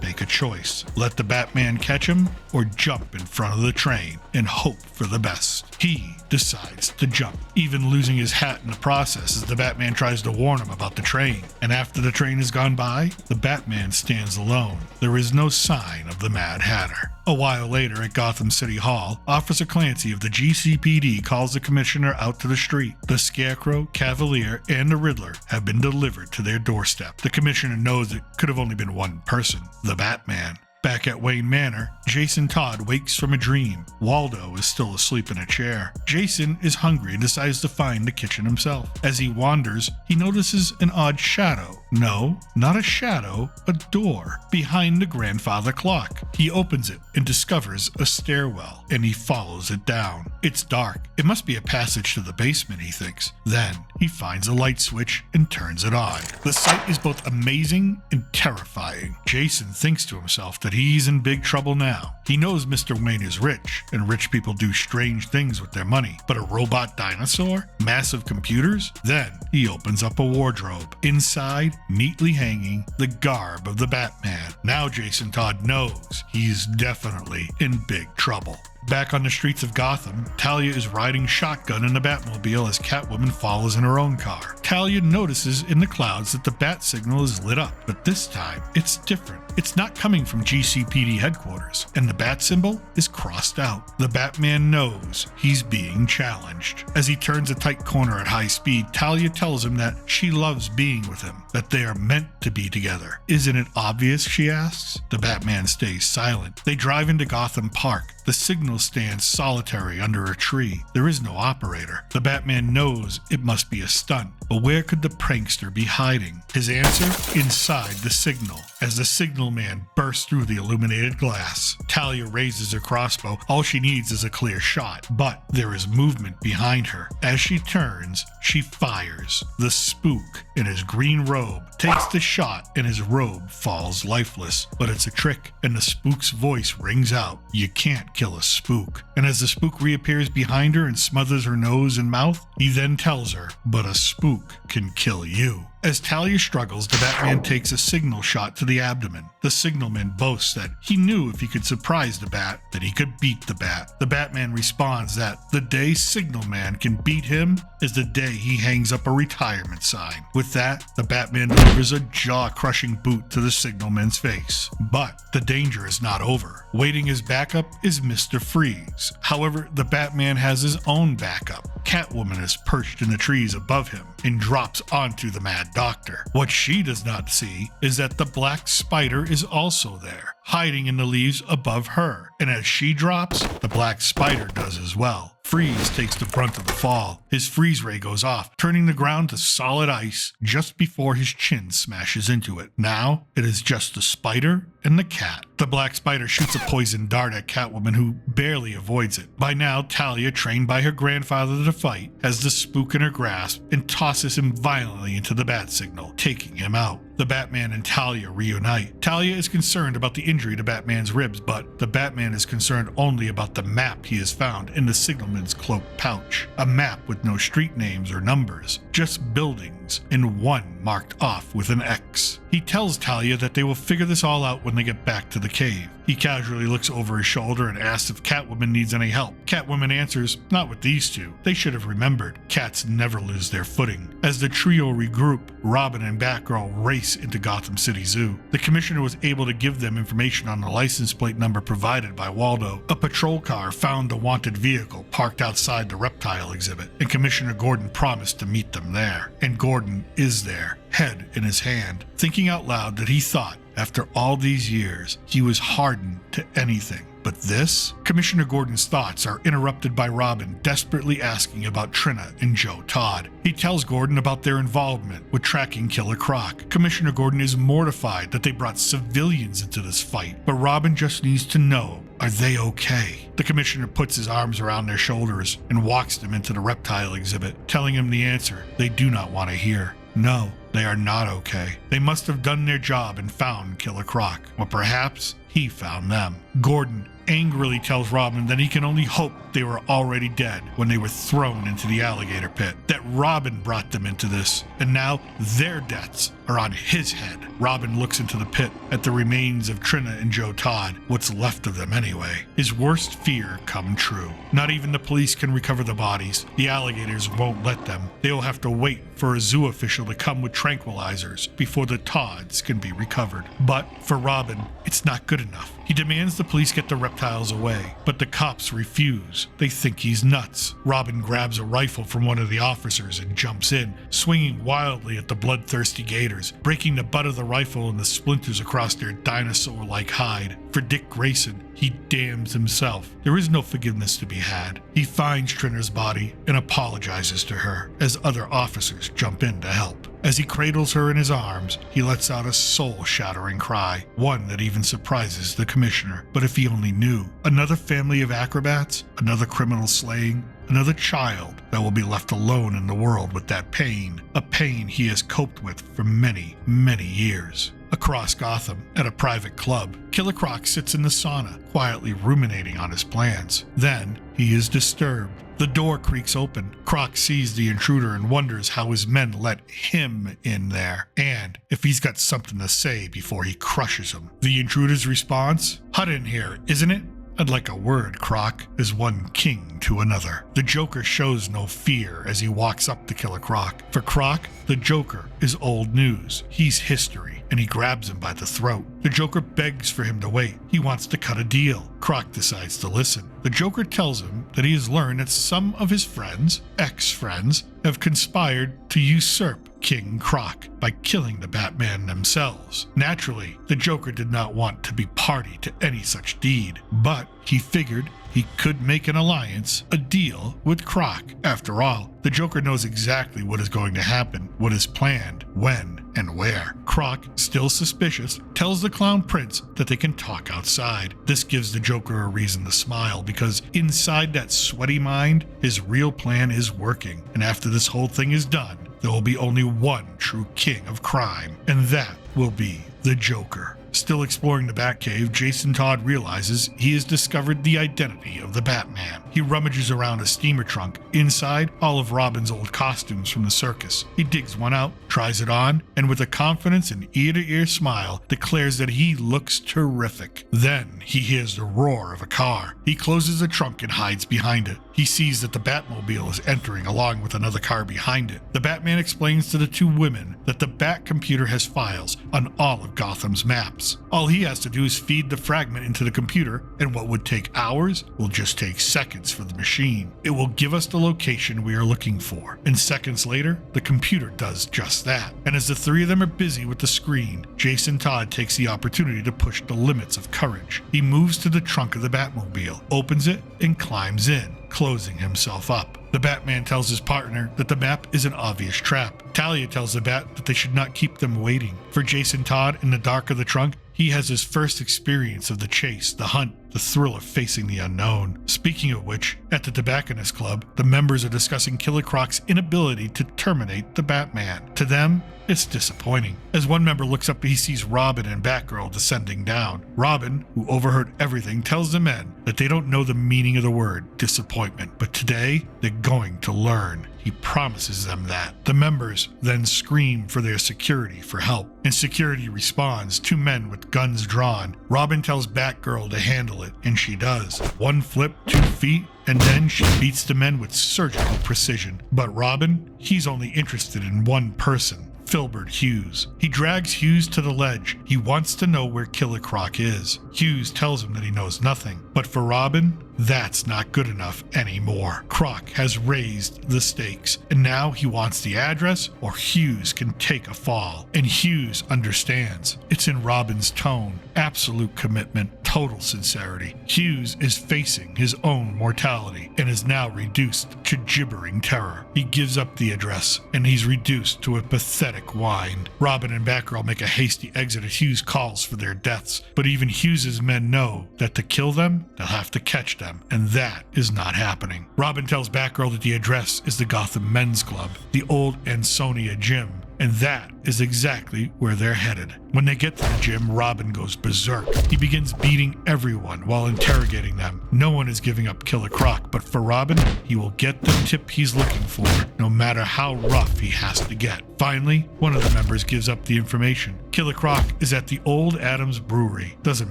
S1: make a choice. Let the Batman catch him or jump in front of the train and hope for the best. He decides to jump, even losing his hat in the process as the Batman tries to warn him about the train. And after the train has gone by, the Batman stands alone. There is no sign of the Mad Hatter. A while later at Gotham City Hall, Officer Clancy of the GCPD calls the Commissioner out to the street. The Scarecrow, Cavalier, and the Riddler have been delivered to their doorstep. The Commissioner knows it could have only been one person, the Batman. Back at Wayne Manor, Jason Todd wakes from a dream. Waldo is still asleep in a chair. Jason is hungry and decides to find the kitchen himself. As he wanders, he notices an odd shadow. No, not a shadow, a door behind the grandfather clock. He opens it and discovers a stairwell, and he follows it down. It's dark. It must be a passage to the basement, he thinks. Then he finds a light switch and turns it on. The sight is both amazing and terrifying. Jason thinks to himself that he's in big trouble now. He knows Mr. Wayne is rich, and rich people do strange things with their money. But a robot dinosaur? Massive computers? Then he opens up a wardrobe. Inside, neatly hanging, the garb of the Batman. Now Jason Todd knows he's definitely in big trouble. Back on the streets of Gotham, Talia is riding shotgun in the Batmobile as Catwoman follows in her own car. Talia notices in the clouds that the bat signal is lit up, but this time it's different. It's not coming from GCPD headquarters, and the bat symbol is crossed out. The Batman knows he's being challenged. As he turns a tight corner at high speed, Talia tells him that she loves being with him, that they are meant to be together. Isn't it obvious, she asks? The Batman stays silent. They drive into Gotham Park. The signal stands solitary under a tree. There is no operator. The Batman knows it must be a stunt, but where could the prankster be hiding? His answer? Inside the signal. As the signal man bursts through the illuminated glass, Talia raises her crossbow. All she needs is a clear shot, but there is movement behind her. As she turns, she fires. The spook, in his green robe, takes the shot and his robe falls lifeless. But it's a trick, and the spook's voice rings out. You can't kill a spook. And as the spook reappears behind her and smothers her nose and mouth, he then tells her, but a spook can kill you. As Talia struggles, the Batman takes a signal shot to the abdomen. The signalman boasts that he knew if he could surprise the Bat, that he could beat the Bat. The Batman responds that the day Signalman can beat him is the day he hangs up a retirement sign. With that, the Batman delivers a jaw-crushing boot to the signalman's face. But the danger is not over. Waiting as backup is Mr. Freeze. However, the Batman has his own backup. Catwoman is perched in the trees above him and drops onto the Mad Doctor. What she does not see is that the Black Spider is also there, hiding in the leaves above her. And as she drops, the Black Spider does as well. Freeze takes the brunt of the fall. His freeze ray goes off, turning the ground to solid ice just before his chin smashes into it. Now, it is just the spider and the cat. The Black Spider shoots a poison dart at Catwoman, who barely avoids it. By now, Talia, trained by her grandfather to fight, has the spook in her grasp and tosses him violently into the bat signal, taking him out. The Batman and Talia reunite. Talia is concerned about the injury to Batman's ribs, but the Batman is concerned only about the map he has found in the signalman's cloak pouch. A map with no street names or numbers, just buildings, and one marked off with an X. He tells Talia that they will figure this all out when they get back to the cave. He casually looks over his shoulder and asks if Catwoman needs any help. Catwoman answers, not with these two. They should have remembered. Cats never lose their footing. As the trio regroup, Robin and Batgirl race into Gotham City Zoo. The Commissioner was able to give them information on the license plate number provided by Waldo. A patrol car found the wanted vehicle parked outside the reptile exhibit, and Commissioner Gordon promised to meet them there. And Gordon is there, head in his hand, thinking out loud that he thought, after all these years, he was hardened to anything. But this? Commissioner Gordon's thoughts are interrupted by Robin desperately asking about Trina and Joe Todd. He tells Gordon about their involvement with tracking Killer Croc. Commissioner Gordon is mortified that they brought civilians into this fight, but Robin just needs to know, are they okay? The Commissioner puts his arms around their shoulders and walks them into the reptile exhibit, telling him the answer they do not want to hear. No, they are not okay. They must have done their job and found Killer Croc, or perhaps he found them. Gordon angrily tells Robin that he can only hope they were already dead when they were thrown into the alligator pit, that Robin brought them into this, and now their deaths are on his head. Robin looks into the pit at the remains of Trina and Joe Todd, what's left of them anyway. His worst fear come true. Not even the police can recover the bodies. The alligators won't let them. They'll have to wait for a zoo official to come with tranquilizers before the Todds can be recovered. But for Robin, it's not good enough. He demands the police get the reptiles away, but the cops refuse. They think he's nuts. Robin grabs a rifle from one of the officers and jumps in, swinging wildly at the bloodthirsty gators, breaking the butt of the rifle and the splinters across their dinosaur-like hide. For Dick Grayson, he damns himself. There is no forgiveness to be had. He finds Trina's body and apologizes to her as other officers jump in to help. As he cradles her in his arms, he lets out a soul-shattering cry, one that even surprises the commissioner. But if he only knew, another family of acrobats, another criminal slaying, another child that will be left alone in the world with that pain, a pain he has coped with for many, many years. Across Gotham, at a private club, Killer Croc sits in the sauna, quietly ruminating on his plans. Then, he is disturbed. The door creaks open. Croc sees the intruder and wonders how his men let him in there, and if he's got something to say before he crushes him. The intruder's response? Hot in here, isn't it? I'd like a word, Croc, as one king to another. The Joker shows no fear as he walks up to Killer Croc. For Croc, the Joker is old news. He's history, and he grabs him by the throat. The Joker begs for him to wait. He wants to cut a deal. Croc decides to listen. The Joker tells him that he has learned that some of his friends, ex-friends, have conspired to usurp King Croc by killing the Batman themselves. Naturally, the Joker did not want to be party to any such deed, but he figured he could make an alliance, a deal with Croc. After all, the Joker knows exactly what is going to happen, what is planned, when, and where. Croc, still suspicious, tells the Clown Prince that they can talk outside. This gives the Joker a reason to smile, because inside that sweaty mind, his real plan is working. And after this whole thing is done, there will be only one true king of crime, and that will be the Joker. Still exploring the Batcave, Jason Todd realizes he has discovered the identity of the Batman. He rummages around a steamer trunk. Inside, all of Robin's old costumes from the circus. He digs one out, tries it on, and with a confidence and ear-to-ear smile, declares that he looks terrific. Then he hears the roar of a car. He closes the trunk and hides behind it. He sees that the Batmobile is entering along with another car behind it. The Batman explains to the two women that the Bat computer has files on all of Gotham's maps. All he has to do is feed the fragment into the computer, and what would take hours will just take seconds for the machine. It will give us the location we are looking for, and seconds later, the computer does just that. And as the three of them are busy with the screen, Jason Todd takes the opportunity to push the limits of courage. He moves to the trunk of the Batmobile, opens it, and climbs in, closing himself up. The Batman tells his partner that the map is an obvious trap. Talia tells the Bat that they should not keep them waiting. For Jason Todd, in the dark of the trunk, he has his first experience of the chase, the hunt, the thrill of facing the unknown. Speaking of which, at the Tobacconist Club, the members are discussing Killer Croc's inability to terminate the Batman. To them, it's disappointing. As one member looks up, he sees Robin and Batgirl descending down. Robin, who overheard everything, tells the men that they don't know the meaning of the word disappointment, but today they're going to learn. He promises them that. The members then scream for their security for help, and security responds, two men with guns drawn. Robin tells Batgirl to handle it, and she does. One flip, 2 feet, and then she beats the men with surgical precision. But Robin, he's only interested in one person, Filbert Hughes. He drags Hughes to the ledge. He wants to know where Killer Croc is. Hughes tells him that he knows nothing. But for Robin, that's not good enough anymore. Croc has raised the stakes, and now he wants the address or Hughes can take a fall. And Hughes understands. It's in Robin's tone. Absolute commitment, total sincerity. Hughes is facing his own mortality and is now reduced to gibbering terror. He gives up the address, and he's reduced to a pathetic whine. Robin and Batgirl make a hasty exit as Hughes calls for their deaths, but even Hughes's men know that to kill them, they'll have to catch them, and that is not happening. Robin tells Batgirl that the address is the Gotham Men's Club, the old Ansonia gym, and that is exactly where they're headed. When they get to the gym, Robin goes berserk. He begins beating everyone while interrogating them. No one is giving up Killer Croc, but for Robin, he will get the tip he's looking for, no matter how rough he has to get. Finally, one of the members gives up the information. Killer Croc is at the Old Adams Brewery. Doesn't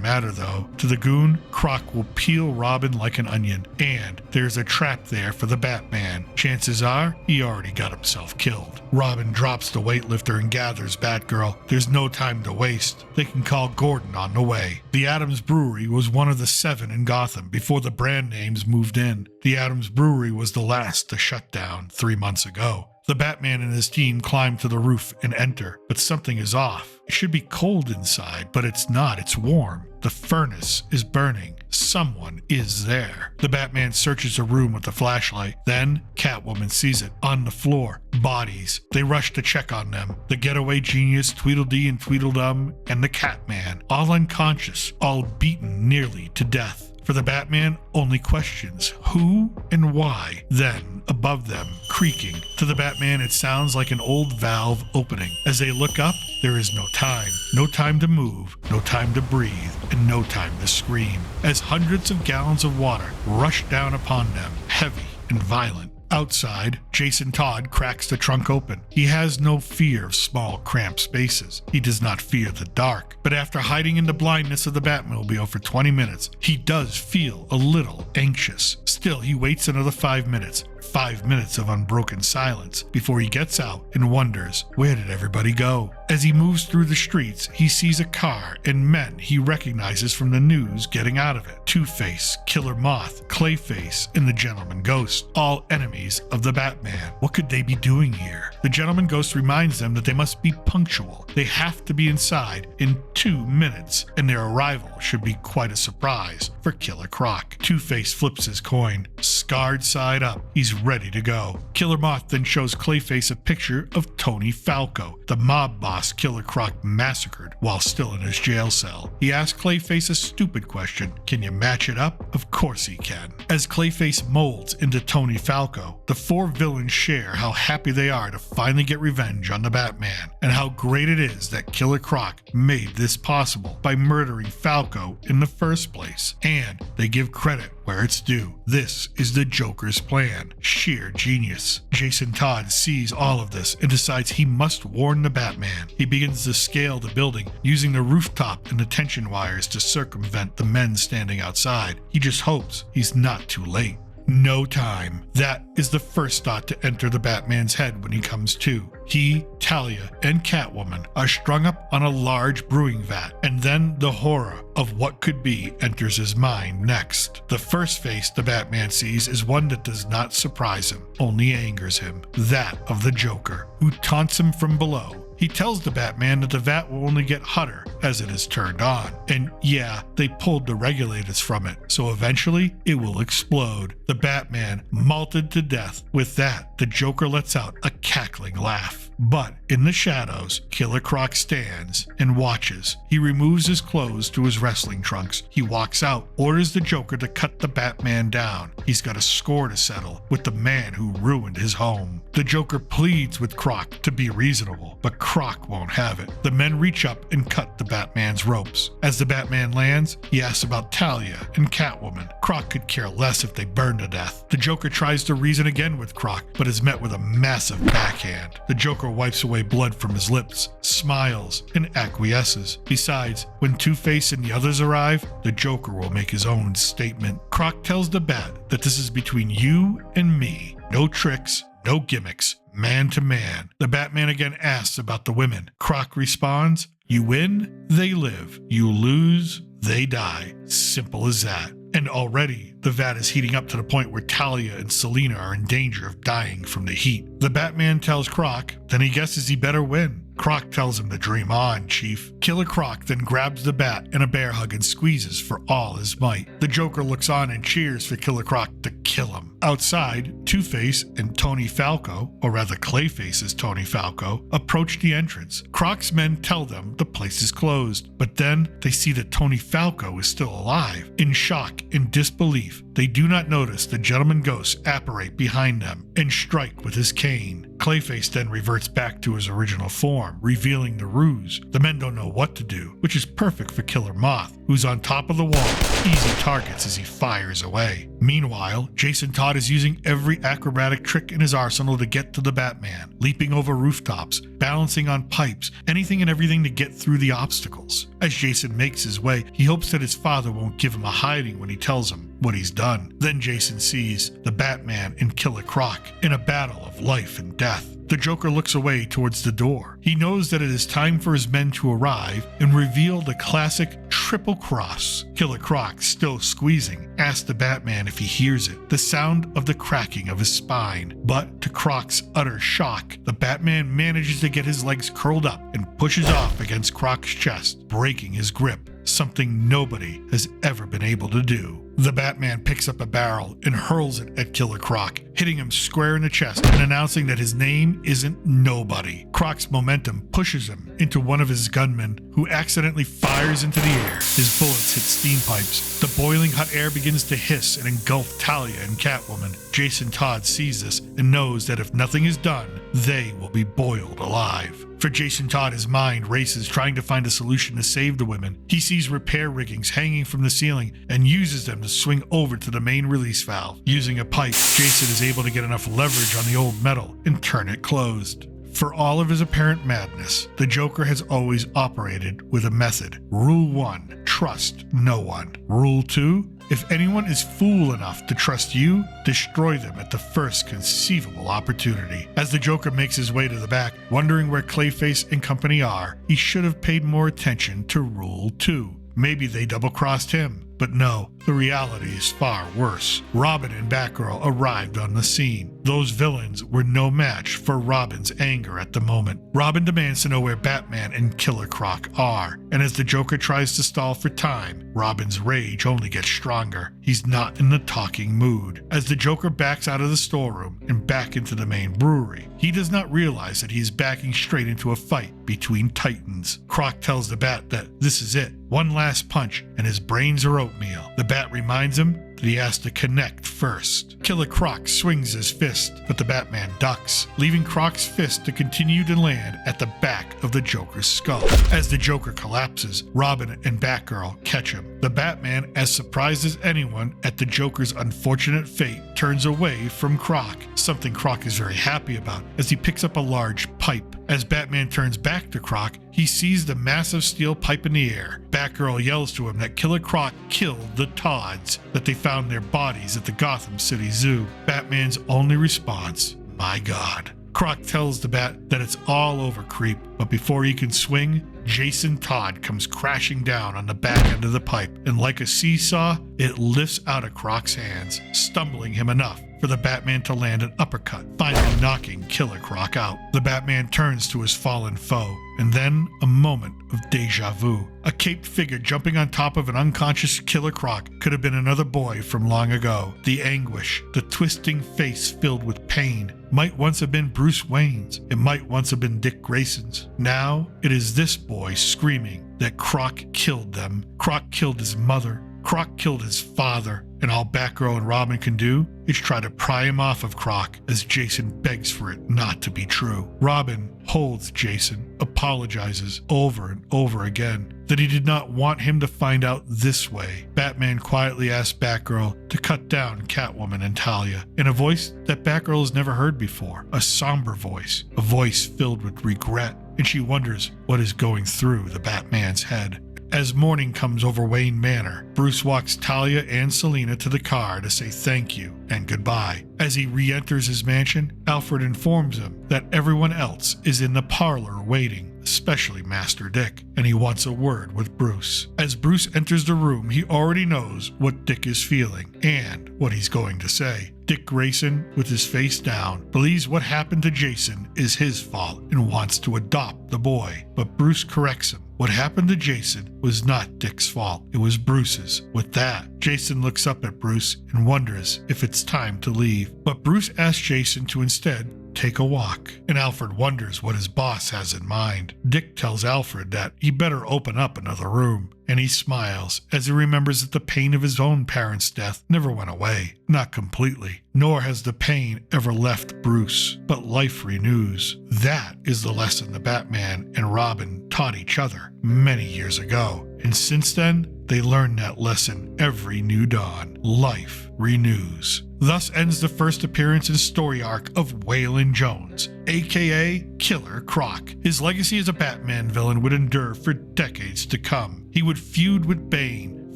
S1: matter though. To the goon, Croc will peel Robin like an onion, and there's a trap there for the Batman. Chances are, he already got himself killed. Robin drops the weightlifter and gathers Batgirl. There's no time to waste. They can call Gordon on the way. The Adams Brewery was one of the 7 in Gotham before the brand names moved in. The Adams Brewery was the last to shut down 3 months ago. The Batman and his team climb to the roof and enter, but something is off. It should be cold inside, but it's not. It's warm. The furnace is burning. Someone is there. The Batman searches a room with a flashlight. Then, Catwoman sees it. On the floor, bodies. They rush to check on them. The getaway genius, Tweedledee and Tweedledum, and the Catman, all unconscious, all beaten nearly to death. For the Batman, only questions who and why. Then, above them, creaking. To the Batman, it sounds like an old valve opening. As they look up, there is no time. No time to move, no time to breathe, and no time to scream. As hundreds of gallons of water rush down upon them, heavy and violent. Outside, Jason Todd cracks the trunk open. He has no fear of small, cramped spaces. He does not fear the dark. But after hiding in the blindness of the Batmobile for 20 minutes, he does feel a little anxious. Still, he waits another 5 minutes. 5 minutes of unbroken silence before he gets out and wonders, where did everybody go? As he moves through the streets, he sees a car and men he recognizes from the news getting out of it. Two-Face, Killer Moth, Clayface, and the Gentleman Ghost, all enemies of the Batman. What could they be doing here? The Gentleman Ghost reminds them that they must be punctual. They have to be inside in 2 minutes, and their arrival should be quite a surprise for Killer Croc. Two-Face flips his coin, scarred side up. He's ready to go. Killer Moth then shows Clayface a picture of Tony Falco, the mob boss Killer Croc massacred while still in his jail cell. He asks Clayface a stupid question. Can you match it up? Of course he can. As Clayface molds into Tony Falco, the 4 villains share how happy they are to finally get revenge on the Batman, and how great it is that Killer Croc made this possible by murdering Falco in the first place. And they give credit where it's due. This is the Joker's plan. Sheer genius. Jason Todd sees all of this and decides he must warn the Batman. He begins to scale the building, using the rooftop and the tension wires to circumvent the men standing outside. He just hopes he's not too late. No time. That is the first thought to enter the Batman's head when he comes to. He, Talia, and Catwoman are strung up on a large brewing vat, and then the horror of what could be enters his mind next. The first face the Batman sees is one that does not surprise him, only angers him. That of the Joker, who taunts him from below. He tells the Batman that the vat will only get hotter as it is turned on. And yeah, they pulled the regulators from it, so eventually it will explode. The Batman malted to death. With that, the Joker lets out a cackling laugh. But in the shadows, Killer Croc stands and watches. He removes his clothes to his wrestling trunks. He walks out, orders the Joker to cut the Batman down. He's got a score to settle with the man who ruined his home. The Joker pleads with Croc to be reasonable, but Croc won't have it. The men reach up and cut the Batman's ropes. As the Batman lands, he asks about Talia and Catwoman. Croc could care less if they burn to death. The Joker tries to reason again with Croc, but is met with a massive backhand. The Joker wipes away blood from his lips, smiles, and acquiesces. Besides, when Two-Face and the others arrive, the Joker will make his own statement. Croc tells the Bat that this is between you and me. No tricks, no gimmicks, man to man. The Batman again asks about the women. Croc responds, you win, they live. You lose, they die. Simple as that. And already, the vat is heating up to the point where Talia and Selina are in danger of dying from the heat. The Batman tells Croc, then he guesses he better win. Croc tells him to dream on, Chief. Killer Croc then grabs the bat in a bear hug and squeezes for all his might. The Joker looks on and cheers for Killer Croc to kill him. Outside, Two-Face and Tony Falco, or rather Clayface's Tony Falco, approach the entrance. Croc's men tell them the place is closed, but then they see that Tony Falco is still alive. In shock and disbelief, leave. They do not notice the gentleman ghost apparate behind them and strike with his cane. Clayface then reverts back to his original form, revealing the ruse. The men don't know what to do, which is perfect for Killer Moth, who's on top of the wall, easy targets as he fires away. Meanwhile, Jason Todd is using every acrobatic trick in his arsenal to get to the Batman, leaping over rooftops, balancing on pipes, anything and everything to get through the obstacles. As Jason makes his way, he hopes that his father won't give him a hiding when he tells him what he's done. Then Jason sees the Batman and Killer Croc in a battle of life and death. The Joker looks away towards the door. He knows that it is time for his men to arrive and reveal the classic triple cross. Killer Croc, still squeezing, asks the Batman if he hears it, the sound of the cracking of his spine. But to Croc's utter shock, the Batman manages to get his legs curled up and pushes off against Croc's chest, breaking his grip, something nobody has ever been able to do. The Batman picks up a barrel and hurls it at Killer Croc, hitting him square in the chest and announcing that his name isn't Nobody. Croc's momentum pushes him into one of his gunmen, who accidentally fires into the air. His bullets hit steam pipes. The boiling hot air begins to hiss and engulf Talia and Catwoman. Jason Todd sees this and knows that if nothing is done, they will be boiled alive. For Jason Todd, his mind races trying to find a solution to save the women. He sees repair riggings hanging from the ceiling and uses them to swing over to the main release valve. Using a pipe, Jason is able to get enough leverage on the old metal and turn it closed. For all of his apparent madness, the Joker has always operated with a method. Rule 1, trust no one. Rule 2, if anyone is fool enough to trust you, destroy them at the first conceivable opportunity. As the Joker makes his way to the back, wondering where Clayface and company are, he should have paid more attention to Rule 2. Maybe they double-crossed him. But no, the reality is far worse. Robin and Batgirl arrived on the scene. Those villains were no match for Robin's anger at the moment. Robin demands to know where Batman and Killer Croc are, and as the Joker tries to stall for time, Robin's rage only gets stronger. He's not in the talking mood. As the Joker backs out of the storeroom and back into the main brewery, he does not realize that he is backing straight into a fight between titans. Croc tells the Bat that this is it. One last punch and his brains are oatmeal. The Bat reminds him that he has to connect first. Killer Croc swings his fist, but the Batman ducks, leaving Croc's fist to continue to land at the back of the Joker's skull. As the Joker collapses, Robin and Batgirl catch him. The Batman, as surprised as anyone at the Joker's unfortunate fate, turns away from Croc, something Croc is very happy about, as he picks up a large pipe. As Batman turns back to Croc, he sees the massive steel pipe in the air. Batgirl yells to him that Killer Croc killed the Todds, that they found their bodies at the Gotham City Zoo. Batman's only response, "My God." Croc tells the Bat that it's all over, creep, but before he can swing, Jason Todd comes crashing down on the back end of the pipe, and like a seesaw, it lifts out of Croc's hands, stumbling him enough for the Batman to land an uppercut, finally knocking Killer Croc out. The Batman turns to his fallen foe, and then a moment of deja vu. A caped figure jumping on top of an unconscious Killer Croc could have been another boy from long ago. The anguish, the twisting face filled with pain, might once have been Bruce Wayne's. It might once have been Dick Grayson's. Now it is this boy screaming that Croc killed them. Croc killed his mother. Croc killed his father, and all Batgirl and Robin can do is try to pry him off of Croc as Jason begs for it not to be true. Robin holds Jason, apologizes over and over again that he did not want him to find out this way. Batman quietly asks Batgirl to cut down Catwoman and Talia in a voice that Batgirl has never heard before, a somber voice, a voice filled with regret, and she wonders what is going through the Batman's head. As morning comes over Wayne Manor, Bruce walks Talia and Selina to the car to say thank you and goodbye. As he re-enters his mansion, Alfred informs him that everyone else is in the parlor waiting, especially Master Dick, and he wants a word with Bruce. As Bruce enters the room, he already knows what Dick is feeling and what he's going to say. Dick Grayson, with his face down, believes what happened to Jason is his fault and wants to adopt the boy, but Bruce corrects him. What happened to Jason was not Dick's fault, it was Bruce's. With that, Jason looks up at Bruce and wonders if it's time to leave. But Bruce asks Jason to instead take a walk, and Alfred wonders what his boss has in mind. Dick tells Alfred that he better open up another room, and he smiles as he remembers that the pain of his own parents' death never went away, not completely, nor has the pain ever left Bruce, but life renews. That is the lesson the Batman and Robin taught each other many years ago, and since then, they learn that lesson every new dawn. Life renews. Thus ends the first appearance and story arc of Waylon Jones, a.k.a. Killer Croc. His legacy as a Batman villain would endure for decades to come. He would feud with Bane,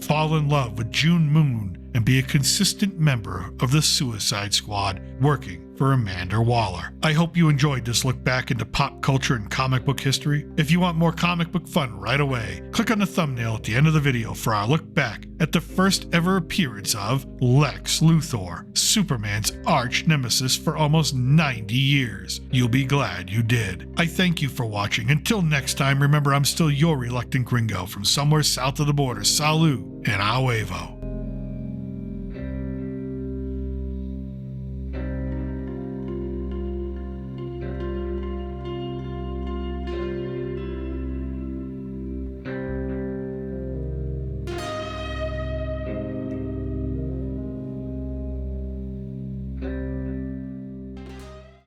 S1: fall in love with June Moon, and be a consistent member of the Suicide Squad, working for Amanda Waller. I hope you enjoyed this look back into pop culture and comic book history. If you want more comic book fun right away, click on the thumbnail at the end of the video for our look back at the first ever appearance of Lex Luthor, Superman's arch nemesis for almost 90 years. You'll be glad you did. I thank you for watching. Until next time, remember I'm still your reluctant gringo from somewhere south of the border. Salut and a huevo.